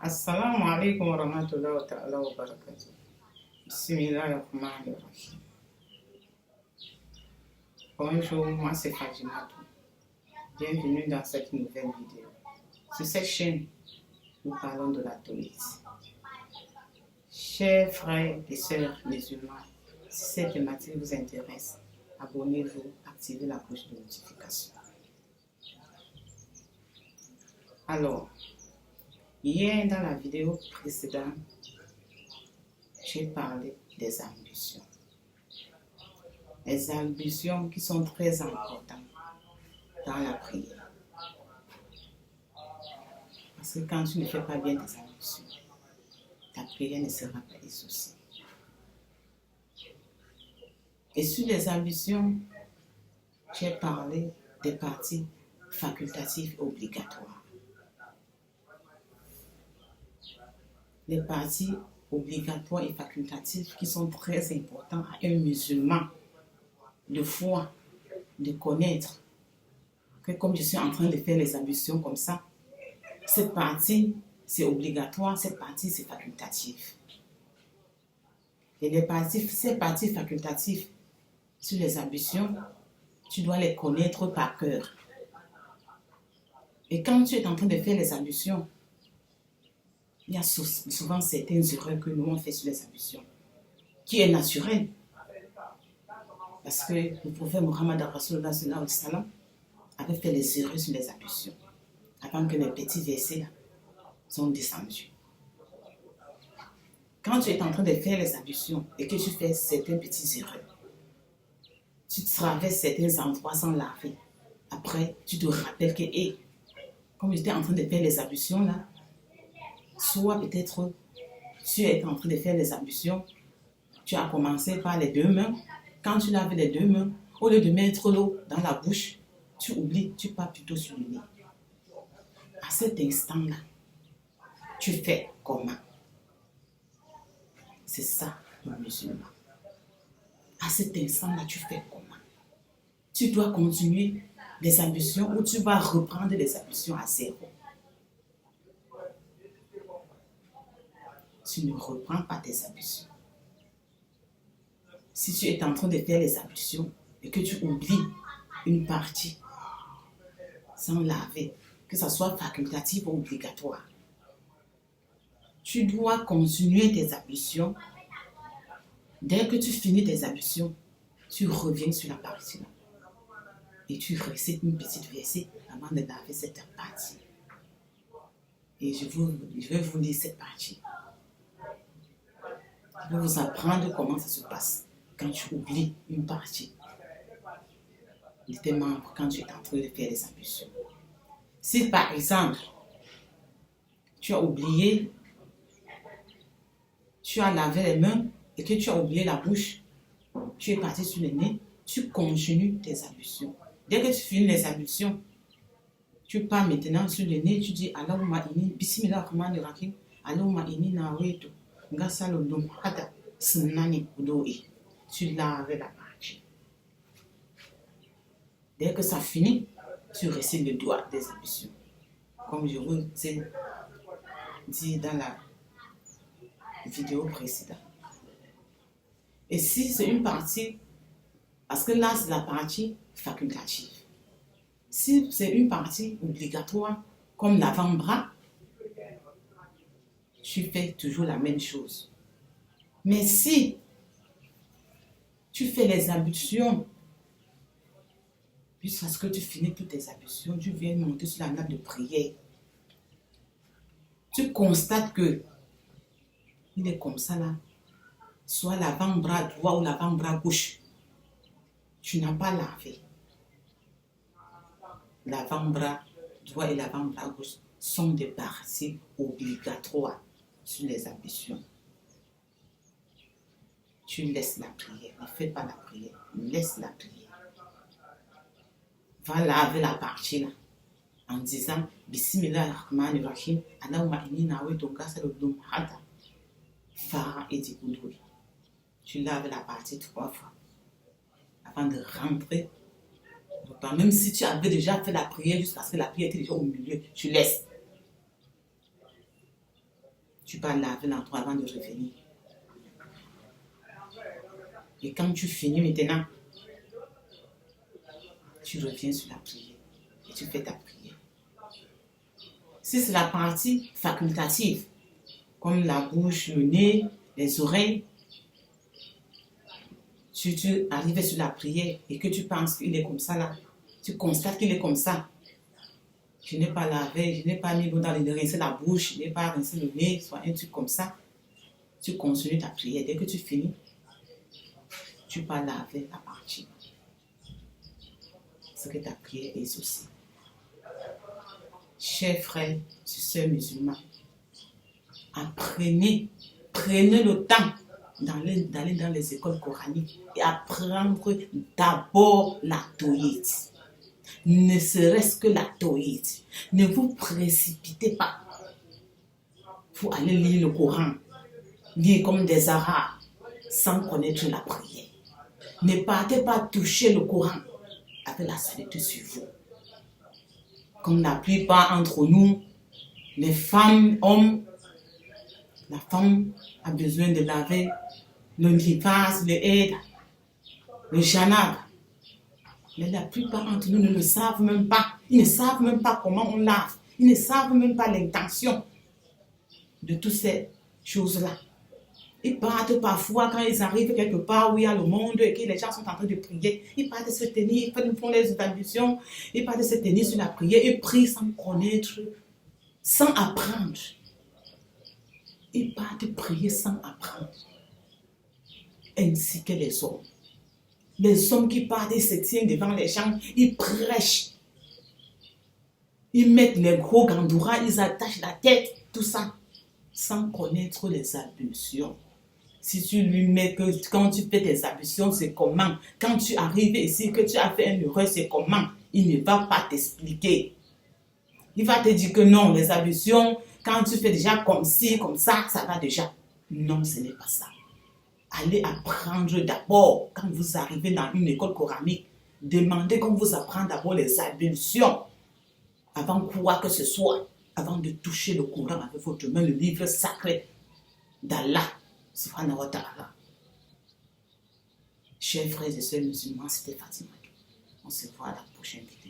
Assalamu alaikum wa rahmatullahi wa ta'ala wa barakatuh. Bismillahirrahmanirrahim. Bonjour, moi c'est Fajimatou. Bienvenue dans cette nouvelle vidéo. Sur cette chaîne, nous parlons de la tawhid. Chers frères et sœurs musulmans, si cette thématique vous intéresse, abonnez-vous, activez la cloche de notification. Alors, hier dans la vidéo précédente, j'ai parlé des ambitions. Les ambitions qui sont très importantes dans la prière. Parce que quand tu ne fais pas bien tes ambitions, ta prière ne sera pas exaucée. Et sur les ambitions, j'ai parlé des parties facultatives obligatoires. Les parties obligatoires et facultatives qui sont très importantes à un musulman de foi, de connaître que comme je suis en train de faire les ambitions comme ça, cette partie c'est obligatoire, cette partie c'est facultatif. Et ces parties facultatives sur les ambitions, tu dois les connaître par cœur. Et quand tu es en train de faire les ambitions, il y a souvent certaines erreurs que nous on fait sur les ambitions, qui est naturel. Parce que le prophète Mohammed Rasulullah sallallahu alayhi wa sallam avait fait les erreurs sur les ambitions, avant que les petits versets là sont descendus. Quand tu es en train de faire les ambitions et que tu fais certaines petites erreurs, tu traverses certains endroits sans laver. Après, tu te rappelles que, comme j'étais en train de faire les ambitions là, soit peut-être tu es en train de faire les ambitions, tu as commencé par les deux mains. Quand tu laves les deux mains, au lieu de mettre l'eau dans la bouche, tu oublies, tu pars plutôt sur le nez. À cet instant-là, tu fais comment? C'est ça, le musulman. À cet instant-là, tu fais comment? Tu dois continuer les ambitions ou tu vas reprendre les ambitions à zéro. Tu ne reprends pas tes ambitions. Si tu es en train de faire les ambitions et que tu oublies une partie sans laver, que ce soit facultatif ou obligatoire, tu dois continuer tes ambitions. Dès que tu finis tes ambitions, tu reviens sur la partie-là et tu récites une petite verset avant de laver cette partie. Et je vais vous lire cette partie. Je vais vous apprendre comment ça se passe quand tu oublies une partie de tes membres quand tu es en train de faire les ambitions. Si par exemple, tu as oublié, tu as lavé les mains et que tu as oublié la bouche, tu es parti sur le nez, tu continues tes ambitions. Dès que tu finis les ambitions, tu pars maintenant sur le nez, tu dis Allahumma inni, bismillahirrahmanirrahim, Allahumma inni nawaitu, ngasalo lumhata, sunani udoi. Tu laves la partie. Dès que ça finit, tu récites le doigt des ambitions. Comme je vous ai dit dans la vidéo précédente. Et si c'est une partie, parce que là c'est la partie facultative. Si c'est une partie obligatoire, comme l'avant-bras, tu fais toujours la même chose. Mais si tu fais les ablutions, jusqu'à ce que tu finis toutes tes ablutions, tu viens monter sur la nappe de prière. Tu constates que il est comme ça là, soit l'avant-bras droit ou l'avant-bras gauche. Tu n'as pas lavé. L'avant-bras droit et l'avant-bras gauche sont des parties obligatoires sur les ablutions. Tu laisses la prière, ne fais pas la prière, laisse la prière. Va laver la partie là en disant Bismillahirrahmanirrahim, Allahumma inni nawaitu ghasala lumhata fara edikudui. Tu laves la partie 3 fois avant de rentrer. Donc, même si tu avais déjà fait la prière jusqu'à ce que la prière était déjà au milieu, tu laisses. Tu vas laver l'endroit avant de revenir. Et quand tu finis maintenant, tu reviens sur la prière et tu fais ta prière. Si c'est la partie facultative, comme la bouche, le nez, les oreilles, si tu arrives sur la prière et que tu penses qu'il est comme ça là, tu constates qu'il est comme ça. Je n'ai pas lavé, je n'ai pas mis l'eau dans le rincer la bouche, je n'ai pas rincé le nez, soit un truc comme ça. Tu continues ta prière. Dès que tu finis, tu vas laver la partie. C'est que ta prière est aussi. Chers frères, sœurs musulmans, prenez le temps d'aller dans les écoles coraniques et apprendre d'abord la tawhid. Ne serait-ce que la tawhid. Ne vous précipitez pas pour aller lire le Coran, lire comme des Arabes, sans connaître la prière. Ne partez pas toucher le Coran avec la solitude sur vous. Comme la plupart d'entre nous, les femmes, hommes, la femme a besoin de laver le nifas, le aide, le janab. Mais la plupart d'entre nous ne le savent même pas. Ils ne savent même pas comment on lave. Ils ne savent même pas l'intention de toutes ces choses-là. Ils partent parfois quand ils arrivent quelque part où il y a le monde et que les gens sont en train de prier. Ils partent se tenir, ils font les ablutions, ils partent se tenir sur la prière et prient sans connaître, sans apprendre. Ils partent prier sans apprendre. Ainsi que les hommes. Les hommes qui partent et se tiennent devant les gens, ils prêchent. Ils mettent les gros gandouras, ils attachent la tête, tout ça, sans connaître les ablutions. Si tu lui mets que quand tu fais tes ablutions, c'est comment? Quand tu arrives ici, que tu as fait une erreur, c'est comment? Il ne va pas t'expliquer. Il va te dire que non, les ablutions, quand tu fais déjà comme ci, comme ça va déjà. Non, ce n'est pas ça. Allez apprendre d'abord, quand vous arrivez dans une école coranique, demandez qu'on vous apprenne d'abord les ablutions, avant quoi que ce soit, avant de toucher le Coran avec votre main, le livre sacré d'Allah. Subhanahu wa ta'ala. Chers frères et sœurs musulmans, c'était Fatima. On se voit à la prochaine vidéo.